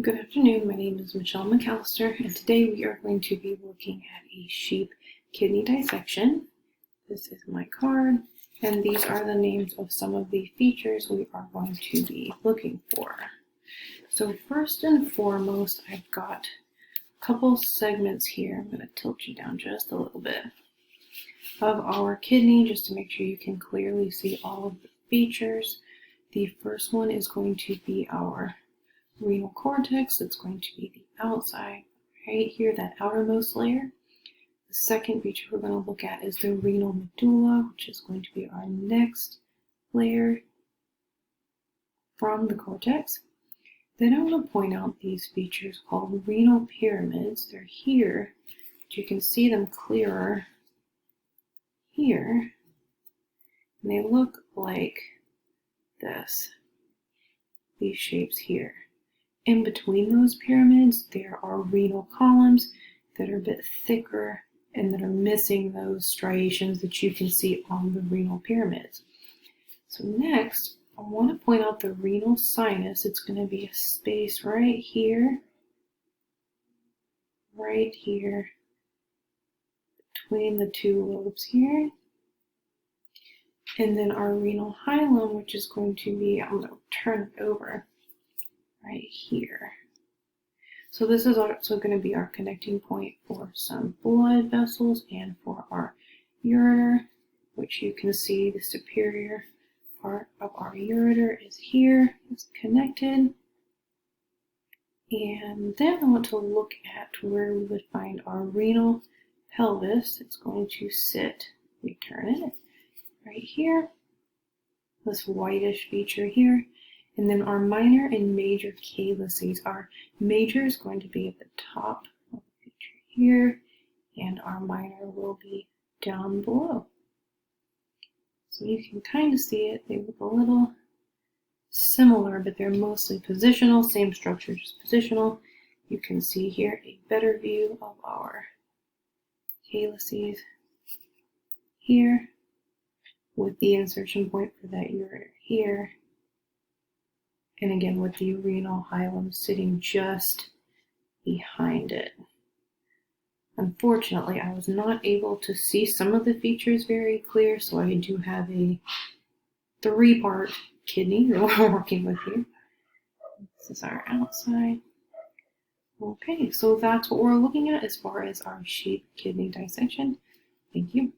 Good afternoon, my name is Michelle McAllister, and today we are going to be looking at a sheep kidney dissection. This is my card, and these are the names of some of the features we are going to be looking for. So first and foremost, I've got a couple segments here. I'm going to tilt you down just a little bit of our kidney just to make sure you can clearly see all of the features. The first one is going to be our renal cortex. It's going to be the outside, right here, that outermost layer. The second feature we're going to look at is the renal medulla, which is going to be our next layer from the cortex. Then I want to point out these features called renal pyramids. They're here, but you can see them clearer here, and they look like this, these shapes here. In between those pyramids, there are renal columns that are a bit thicker and that are missing those striations that you can see on the renal pyramids. So next, I want to point out the renal sinus. It's going to be a space right here, between the two lobes here. And then our renal hilum, which is going to be, I'm going to turn it over, right here. So this is also going to be our connecting point for some blood vessels and for our ureter, which you can see the superior part of our ureter is here, it's connected. And then I want to look at where we would find our renal pelvis. It's going to sit, let me turn it, right here, this whitish feature here. And then our minor and major calices. Our major is going to be at the top of the picture here, and our minor will be down below. So you can kind of see it. They look a little similar, but they're mostly positional, same structure, just positional. You can see here a better view of our calices here, with the insertion point for that ureter here. And again, with the renal hilum sitting just behind it. Unfortunately, I was not able to see some of the features very clear, so I do have a 3-part kidney that we're working with here. This is our outside. Okay, so that's what we're looking at as far as our sheep kidney dissection. Thank you.